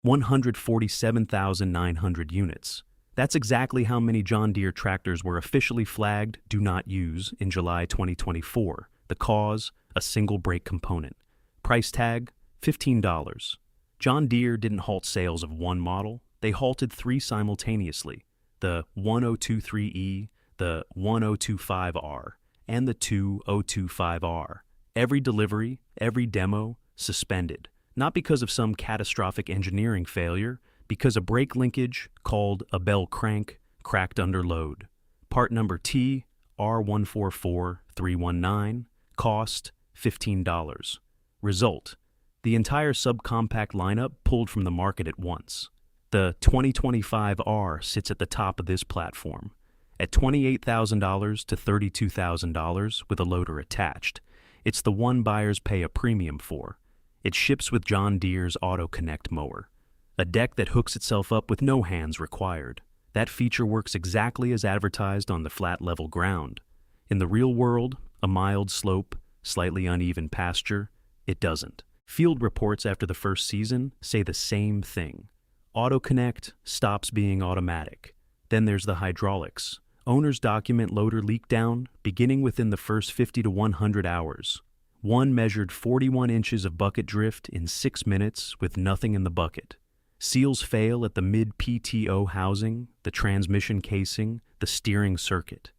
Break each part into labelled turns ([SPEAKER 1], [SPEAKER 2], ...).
[SPEAKER 1] 147,900 units. That's exactly how many John Deere tractors were officially flagged "Do Not Use" in July 2024. The cause? A single brake component. Price tag? $15. John Deere didn't halt sales of one model, they halted three simultaneously: the 1023E, the 1025R, and the 2025R. Every delivery, every demo, suspended. Not because of some catastrophic engineering failure, because a brake linkage, called a bell crank, cracked under load. Part number T, R144319, cost $15. Result: the entire subcompact lineup pulled from the market at once. The 2025R sits at the top of this platform, at $28,000 to $32,000 with a loader attached. It's the one buyers pay a premium for. It ships with John Deere's Auto Connect mower, a deck that hooks itself up with no hands required. That feature works exactly as advertised on the flat level ground. In the real world, a mild slope, slightly uneven pasture, it doesn't. Field reports after the first season say the same thing. Auto Connect stops being automatic. Then there's the hydraulics. Owners document loader leak down beginning within the first 50 to 100 hours. One measured 41 inches of bucket drift in 6 minutes with nothing in the bucket. Seals fail at the mid-PTO housing, the transmission casing, the steering circuit.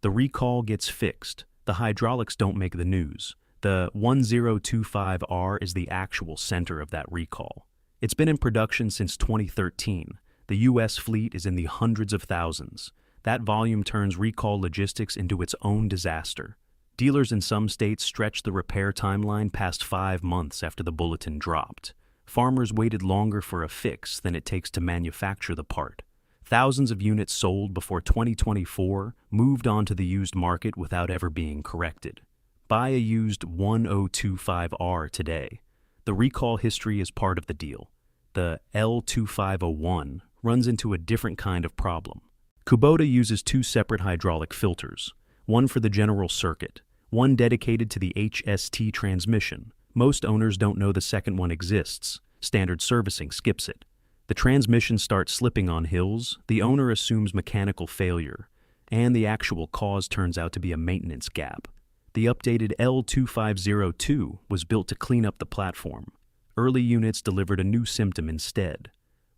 [SPEAKER 1] The recall gets fixed. The hydraulics don't make the news. The 1025R is the actual center of that recall. It's been in production since 2013. The U.S. fleet is in the hundreds of thousands. That volume turns recall logistics into its own disaster. Dealers in some states stretched the repair timeline past 5 months after the bulletin dropped. Farmers waited longer for a fix than it takes to manufacture the part. Thousands of units sold before 2024 moved on to the used market without ever being corrected. Buy a used 1025R today. The recall history is part of the deal. The L2501 runs into a different kind of problem. Kubota uses 2 separate hydraulic filters, one for the general circuit, one dedicated to the HST transmission. Most owners don't know the second one exists. Standard servicing skips it. The transmission starts slipping on hills, the owner assumes mechanical failure, and the actual cause turns out to be a maintenance gap. The updated L2502 was built to clean up the platform. Early units delivered a new symptom instead: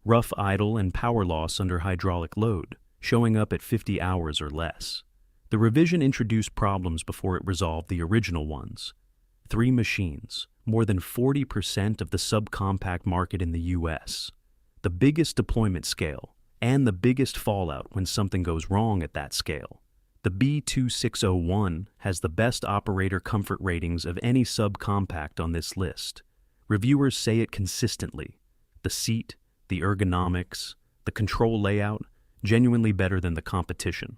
[SPEAKER 1] rough idle and power loss under hydraulic load, showing up at 50 hours or less. The revision introduced problems before it resolved the original ones. 3 machines, more than 40% of the subcompact market in the U.S. The biggest deployment scale, and the biggest fallout when something goes wrong at that scale. The B2601 has the best operator comfort ratings of any subcompact on this list. Reviewers say it consistently. The seat, the ergonomics, the control layout, genuinely better than the competition.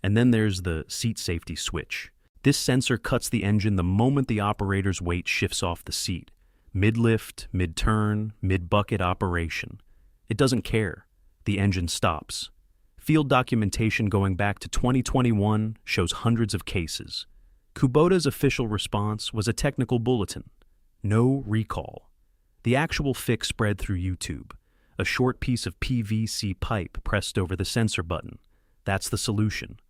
[SPEAKER 1] And then there's the seat safety switch. This sensor cuts the engine the moment the operator's weight shifts off the seat. Mid-lift, mid-turn, mid-bucket operation. It doesn't care. The engine stops. Field documentation going back to 2021 shows hundreds of cases. Kubota's official response was a technical bulletin. No recall. The actual fix spread through YouTube. A short piece of PVC pipe pressed over the sensor button. That's the solution.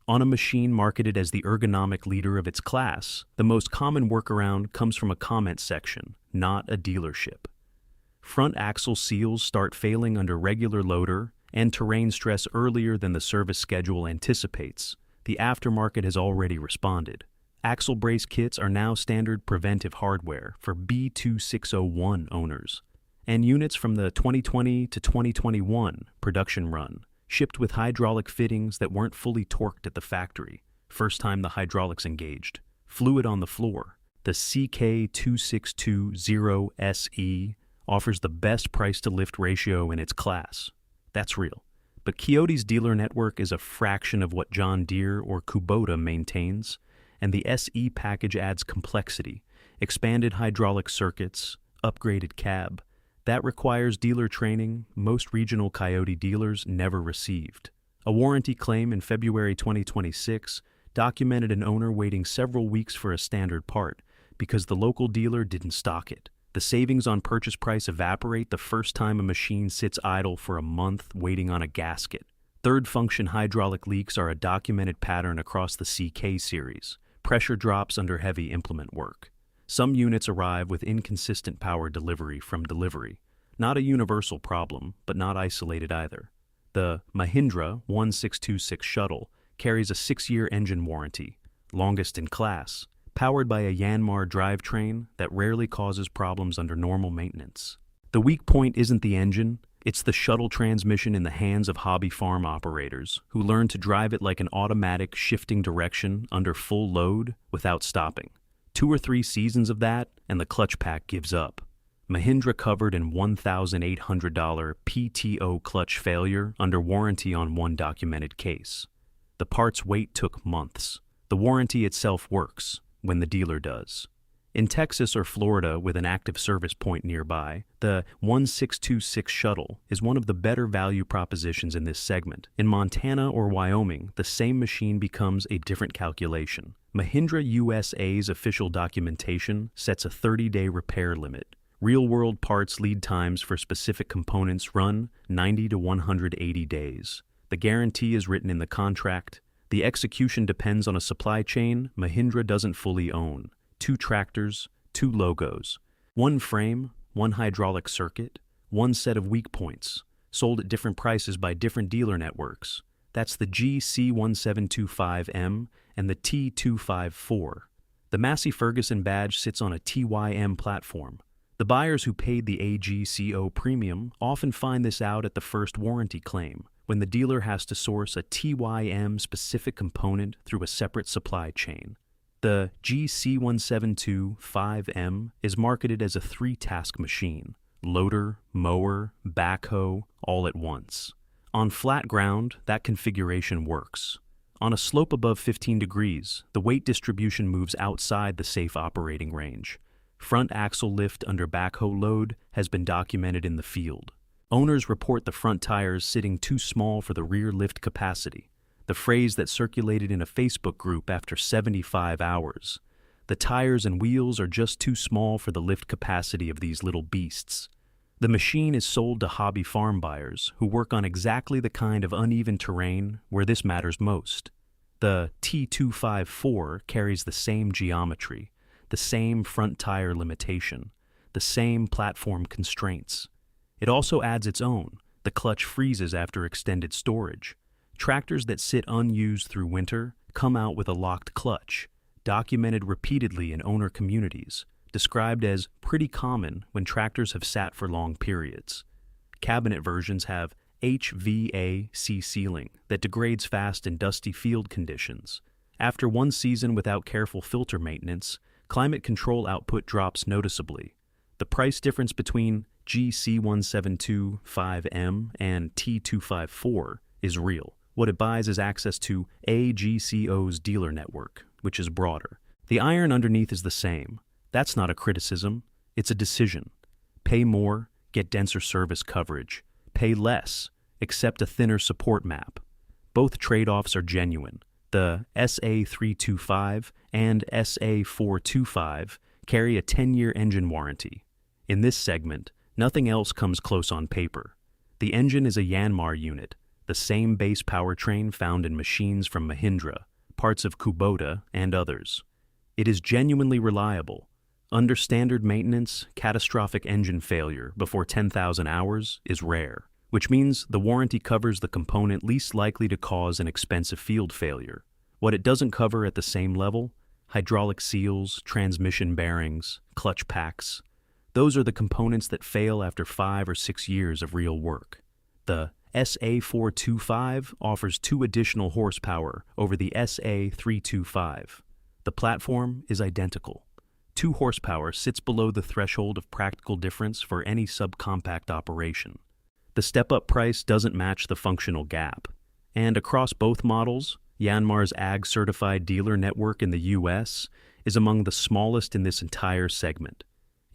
[SPEAKER 1] On a machine marketed as the ergonomic leader of its class, the most common workaround comes from a comment section, not a dealership. Front axle seals start failing under regular loader and terrain stress earlier than the service schedule anticipates. The aftermarket has already responded. Axle brace kits are now standard preventive hardware for B2601 owners, and units from the 2020 to 2021 production run shipped with hydraulic fittings that weren't fully torqued at the factory. First time the hydraulics engaged. Fluid on the floor. The CK2620SE offers the best price-to-lift ratio in its class. That's real. But Coyote's dealer network is a fraction of what John Deere or Kubota maintains, and the SE package adds complexity, expanded hydraulic circuits, upgraded cab. That requires dealer training most regional Coyote dealers never received. A warranty claim in February 2026 documented an owner waiting several weeks for a standard part because the local dealer didn't stock it. The savings on purchase price evaporate the first time a machine sits idle for a month waiting on a gasket. Third function hydraulic leaks are a documented pattern across the CK series. Pressure drops under heavy implement work. Some units arrive with inconsistent power delivery from delivery. Not a universal problem, but not isolated either. The Mahindra 1626 shuttle carries a 6-year engine warranty, longest in class, powered by a Yanmar drivetrain that rarely causes problems under normal maintenance. The weak point isn't the engine, it's the shuttle transmission in the hands of hobby farm operators who learn to drive it like an automatic shifting direction under full load without stopping. 2 or 3 seasons of that, and the clutch pack gives up. Mahindra covered in $1,800 PTO clutch failure under warranty on one documented case. The part's wait took months. The warranty itself works, when the dealer does. In Texas or Florida with an active service point nearby, the 1626 shuttle is one of the better value propositions in this segment. In Montana or Wyoming, the same machine becomes a different calculation. Mahindra USA's official documentation sets a 30-day repair limit. Real-world parts lead times for specific components run 90 to 180 days. The guarantee is written in the contract. The execution depends on a supply chain Mahindra doesn't fully own. 2 tractors, 2 logos, 1 frame, 1 hydraulic circuit, 1 set of weak points, sold at different prices by different dealer networks. That's the GC1725M and the T254. The Massey Ferguson badge sits on a TYM platform. The buyers who paid the AGCO premium often find this out at the first warranty claim, when the dealer has to source a TYM-specific component through a separate supply chain. The GC1725M is marketed as a 3-task machine: loader, mower, backhoe, all at once. On flat ground, that configuration works. On a slope above 15 degrees, the weight distribution moves outside the safe operating range. Front axle lift under backhoe load has been documented in the field. Owners report the front tires sitting too small for the rear lift capacity, the phrase that circulated in a Facebook group after 75 hours. The tires and wheels are just too small for the lift capacity of these little beasts. The machine is sold to hobby farm buyers who work on exactly the kind of uneven terrain where this matters most. The T254 carries the same geometry, the same front tire limitation, the same platform constraints. It also adds its own. The clutch freezes after extended storage. Tractors that sit unused through winter come out with a locked clutch, documented repeatedly in owner communities, described as pretty common when tractors have sat for long periods. Cabinet versions have HVAC sealing that degrades fast in dusty field conditions. After 1 season without careful filter maintenance, climate control output drops noticeably. The price difference between GC1725M and T254 is real. What it buys is access to AGCO's dealer network, which is broader. The iron underneath is the same. That's not a criticism, it's a decision. Pay more, get denser service coverage. Pay less, accept a thinner support map. Both trade-offs are genuine. The SA325 and SA425 carry a 10-year engine warranty. In this segment, nothing else comes close on paper. The engine is a Yanmar unit, the same base powertrain found in machines from Mahindra, parts of Kubota, and others. It is genuinely reliable. Under standard maintenance, catastrophic engine failure before 10,000 hours is rare, which means the warranty covers the component least likely to cause an expensive field failure. What it doesn't cover at the same level: hydraulic seals, transmission bearings, clutch packs. Those are the components that fail after 5 or 6 years of real work. The SA425 offers 2 additional horsepower over the SA325. The platform is identical. 2 horsepower sits below the threshold of practical difference for any subcompact operation. The step-up price doesn't match the functional gap. And across both models, Yanmar's AG-certified dealer network in the U.S. is among the smallest in this entire segment.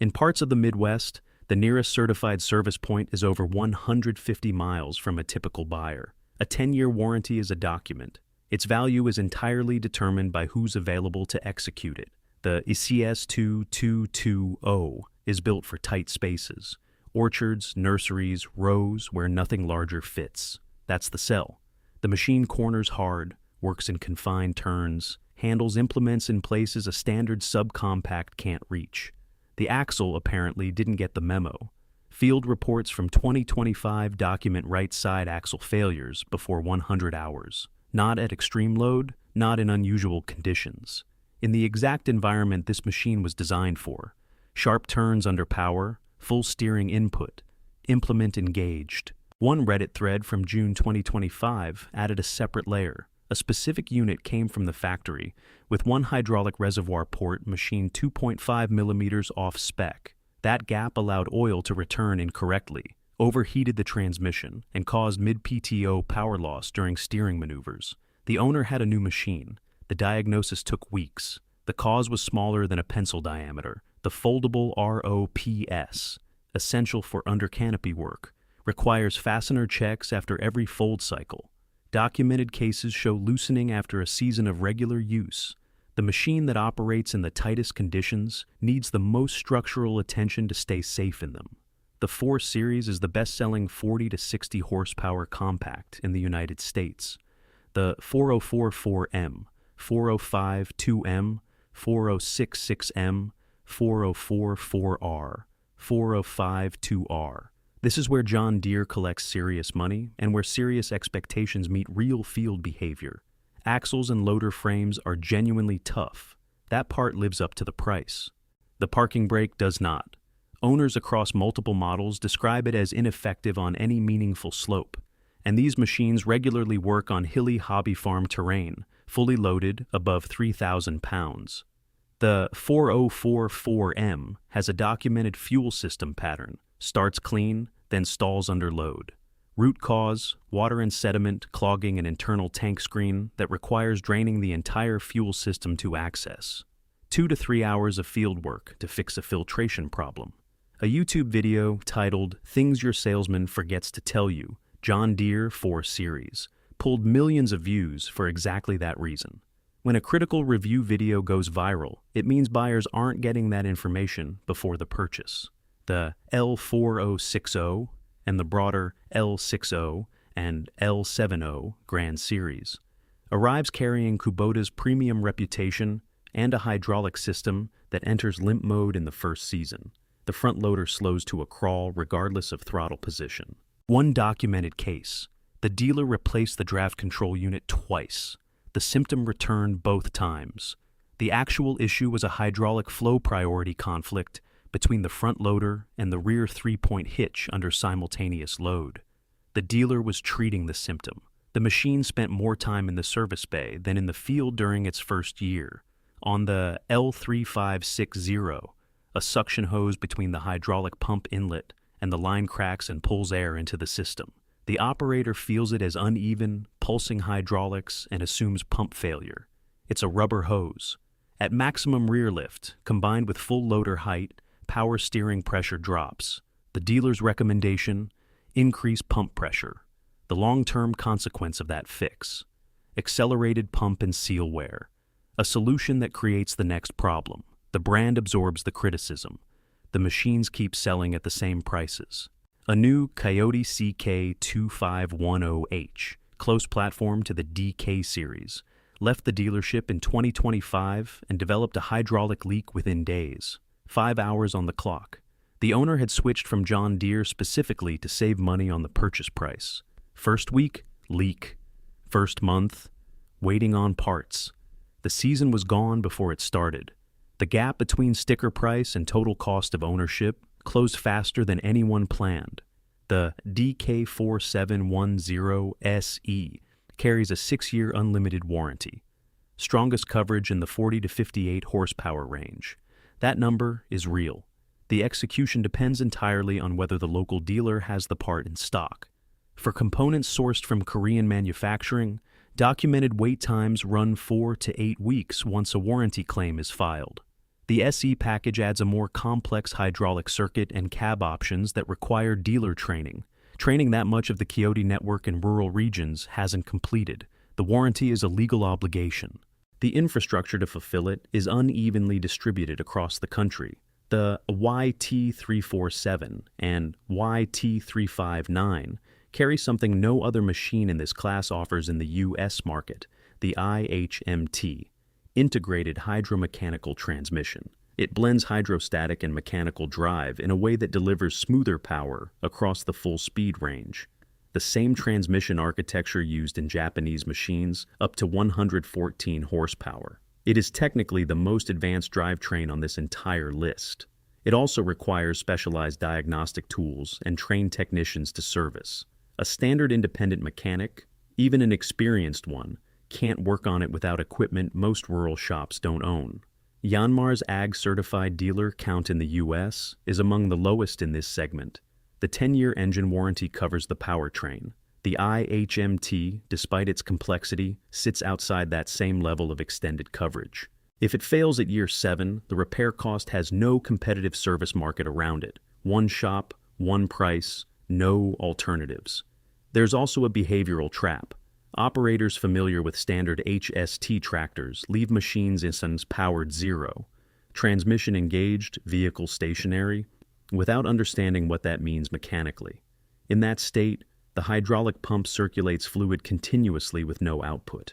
[SPEAKER 1] In parts of the Midwest, the nearest certified service point is over 150 miles from a typical buyer. A 10-year warranty is a document. Its value is entirely determined by who's available to execute it. The ECS2220 is built for tight spaces. Orchards, nurseries, rows where nothing larger fits. That's the sell. The machine corners hard, works in confined turns, handles implements in places a standard subcompact can't reach. The axle apparently didn't get the memo. Field reports from 2025 document right side axle failures before 100 hours. Not at extreme load, not in unusual conditions. In the exact environment this machine was designed for. Sharp turns under power, full steering input, implement engaged. One Reddit thread from June 2025 added a separate layer. A specific unit came from the factory, with one hydraulic reservoir port machined 2.5 millimeters off spec. That gap allowed oil to return incorrectly, overheated the transmission, and caused mid-PTO power loss during steering maneuvers. The owner had a new machine. The diagnosis took weeks. The cause was smaller than a pencil diameter. The foldable ROPS, essential for under-canopy work, requires fastener checks after every fold cycle. Documented cases show loosening after a season of regular use. The machine that operates in the tightest conditions needs the most structural attention to stay safe in them. The 4 Series is the best-selling 40 to 60 horsepower compact in the United States. The 4044M, 4052M, 4066M, 4044R, 4052R. This is where John Deere collects serious money and where serious expectations meet real field behavior. Axles and loader frames are genuinely tough. That part lives up to the price. The parking brake does not. Owners across multiple models describe it as ineffective on any meaningful slope, and these machines regularly work on hilly hobby farm terrain, fully loaded above 3,000 pounds. The 4044M has a documented fuel system pattern. Starts clean, then stalls under load. Root cause, water and sediment clogging an internal tank screen that requires draining the entire fuel system to access. 2 to 3 hours of field work to fix a filtration problem. A YouTube video titled "Things Your Salesman Forgets to Tell You," John Deere 4 Series, pulled millions of views for exactly that reason. When a critical review video goes viral, it means buyers aren't getting that information before the purchase. The L4060 and the broader L60 and L70 Grand Series arrives carrying Kubota's premium reputation and a hydraulic system that enters limp mode in the first season. The front loader slows to a crawl regardless of throttle position. One documented case: the dealer replaced the draft control unit twice. The symptom returned both times. The actual issue was a hydraulic flow priority conflict between the front loader and the rear 3-point hitch under simultaneous load. The dealer was treating the symptom. The machine spent more time in the service bay than in the field during its first year. On the L3560, a suction hose between the hydraulic pump inlet and the line cracks and pulls air into the system. The operator feels it as uneven, pulsing hydraulics and assumes pump failure. It's a rubber hose. At maximum rear lift, combined with full loader height, power steering pressure drops. The dealer's recommendation: increase pump pressure. The long-term consequence of that fix: accelerated pump and seal wear. A solution that creates the next problem. The brand absorbs the criticism. The machines keep selling at the same prices. A new Coyote CK2510H, close platform to the DK series, left the dealership in 2025 and developed a hydraulic leak within days. 5 hours on the clock. The owner had switched from John Deere specifically to save money on the purchase price. First week, leak. First month, waiting on parts. The season was gone before it started. The gap between sticker price and total cost of ownership closed faster than anyone planned. The DK4710SE carries a 6-year unlimited warranty. Strongest coverage in the 40 to 58 horsepower range. That number is real. The execution depends entirely on whether the local dealer has the part in stock. For components sourced from Korean manufacturing, documented wait times run 4 to 8 weeks once a warranty claim is filed. The SE package adds a more complex hydraulic circuit and cab options that require dealer training. Training that much of the Coyote network in rural regions hasn't completed. The warranty is a legal obligation. The infrastructure to fulfill it is unevenly distributed across the country. The YT347 and YT359 carry something no other machine in this class offers in the U.S. market, the IHMT, Integrated Hydromechanical Transmission. It blends hydrostatic and mechanical drive in a way that delivers smoother power across the full speed range. The same transmission architecture used in Japanese machines, up to 114 horsepower. It is technically the most advanced drivetrain on this entire list. It also requires specialized diagnostic tools and trained technicians to service. A standard independent mechanic, even an experienced one, can't work on it without equipment most rural shops don't own. Yanmar's Ag certified dealer count in the U.S. is among the lowest in this segment. The 10-year engine warranty covers the powertrain. The IHMT, despite its complexity, sits outside that same level of extended coverage. If it fails at year 7, the repair cost has no competitive service market around it. One shop, one price, no alternatives. There's also a behavioral trap. Operators familiar with standard HST tractors leave machines in powered 0, transmission engaged, vehicle stationary, without understanding what that means mechanically. In that state, the hydraulic pump circulates fluid continuously with no output.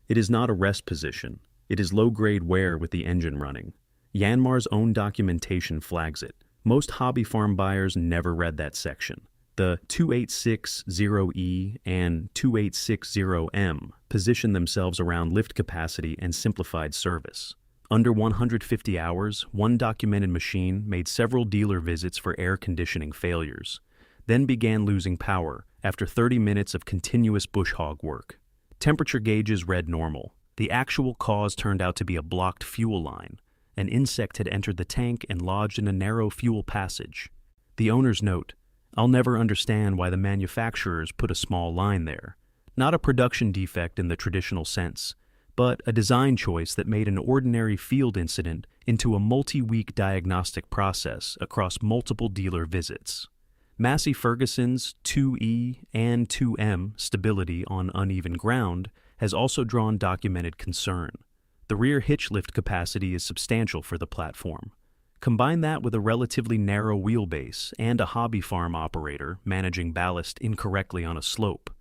[SPEAKER 1] It is not a rest position. It is low-grade wear with the engine running. Yanmar's own documentation flags it. Most hobby farm buyers never read that section. The 2860E and 2860M position themselves around lift capacity and simplified service. Under 150 hours, one documented machine made several dealer visits for air conditioning failures, then began losing power after 30 minutes of continuous bush hog work. Temperature gauges read normal. The actual cause turned out to be a blocked fuel line. An insect had entered the tank and lodged in a narrow fuel passage. The owner's note: "I'll never understand why the manufacturers put a small line there. Not a production defect in the traditional sense, but a design choice that made an ordinary field incident into a multi-week diagnostic process across multiple dealer visits." Massey Ferguson's 2E and 2M stability on uneven ground has also drawn documented concern. The rear hitch lift capacity is substantial for the platform. Combine that with a relatively narrow wheelbase and a hobby farm operator managing ballast incorrectly on a slope,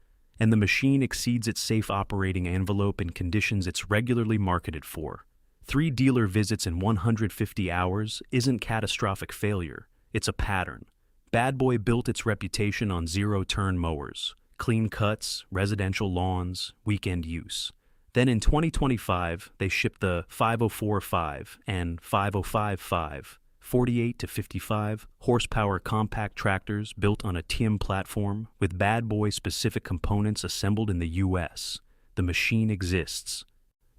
[SPEAKER 1] and the machine exceeds its safe operating envelope in conditions it's regularly marketed for. 3 dealer visits in 150 hours isn't catastrophic failure, it's a pattern. Bad Boy built its reputation on zero-turn mowers, clean cuts, residential lawns, weekend use. Then in 2025, they shipped the 504.5 and 505.5, 48 to 55 horsepower compact tractors built on a TIM platform with Bad Boy-specific components assembled in the U.S. The machine exists.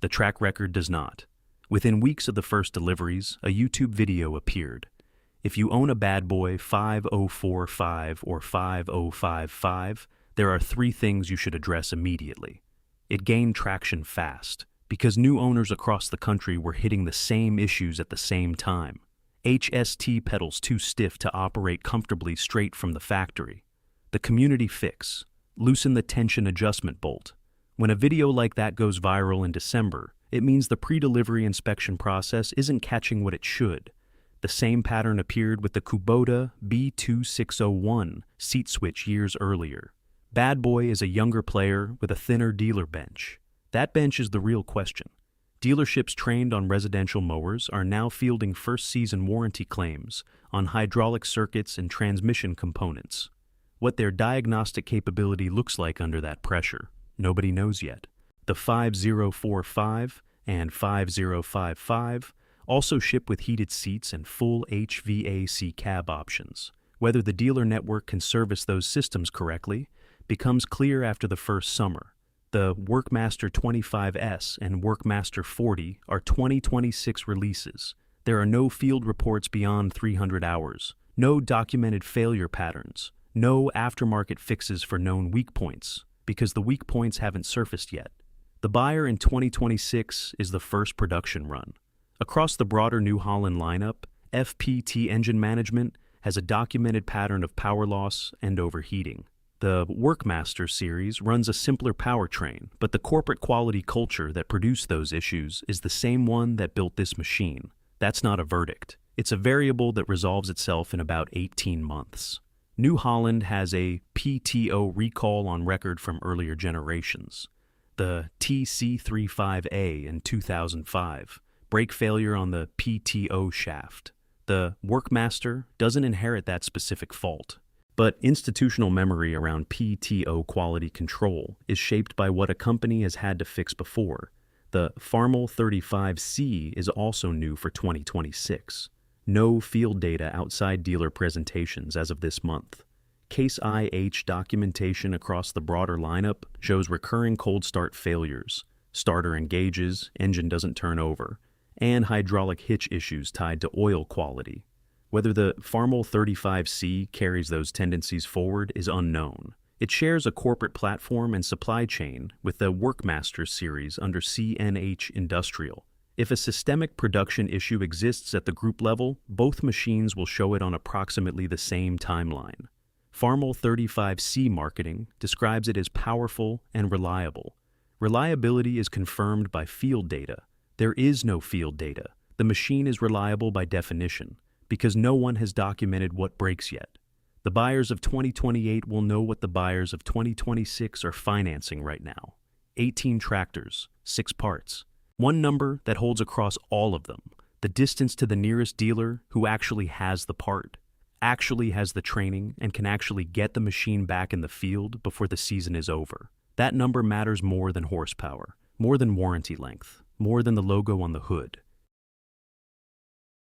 [SPEAKER 1] The track record does not. Within weeks of the first deliveries, a YouTube video appeared. If you own a Bad Boy 504.5 or 505.5, there are 3 things you should address immediately. It gained traction fast, because new owners across the country were hitting the same issues at the same time. HST pedals too stiff to operate comfortably straight from the factory. The community fix: loosen the tension adjustment bolt. When a video like that goes viral in December, it means the pre-delivery inspection process isn't catching what it should. The same pattern appeared with the Kubota B2601 seat switch years earlier. Bad Boy is a younger player with a thinner dealer bench. That bench is the real question. Dealerships trained on residential mowers are now fielding first-season warranty claims on hydraulic circuits and transmission components. What their diagnostic capability looks like under that pressure, nobody knows yet. The 5045 and 5055 also ship with heated seats and full HVAC cab options. Whether the dealer network can service those systems correctly becomes clear after the first summer. The Workmaster 25S and Workmaster 40 are 2026 releases. There are no field reports beyond 300 hours, no documented failure patterns, no aftermarket fixes for known weak points, because the weak points haven't surfaced yet. The buyer in 2026 is the first production run. Across the broader New Holland lineup, FPT Engine Management has a documented pattern of power loss and overheating. The Workmaster series runs a simpler powertrain, but the corporate quality culture that produced those issues is the same one that built this machine. That's not a verdict. It's a variable that resolves itself in about 18 months. New Holland has a PTO recall on record from earlier generations. The TC35A in 2005, brake failure on the PTO shaft. The Workmaster doesn't inherit that specific fault, but institutional memory around PTO quality control is shaped by what a company has had to fix before. The Farmel 35C is also new for 2026. No field data outside dealer presentations as of this month. Case IH documentation across the broader lineup shows recurring cold start failures, starter engages, engine doesn't turn over, and hydraulic hitch issues tied to oil quality. Whether the Farmel 35C carries those tendencies forward is unknown. It shares a corporate platform and supply chain with the Workmaster series under CNH Industrial. If a systemic production issue exists at the group level, both machines will show it on approximately the same timeline. Farmel 35C marketing describes it as powerful and reliable. Reliability is confirmed by field data. There is no field data. The machine is reliable by definition, because no one has documented what breaks yet. The buyers of 2028 will know what the buyers of 2026 are financing right now. 18 tractors, 6 parts. One number that holds across all of them, the distance to the nearest dealer who actually has the part, actually has the training, and can actually get the machine back in the field before the season is over. That number matters more than horsepower, more than warranty length, more than the logo on the hood.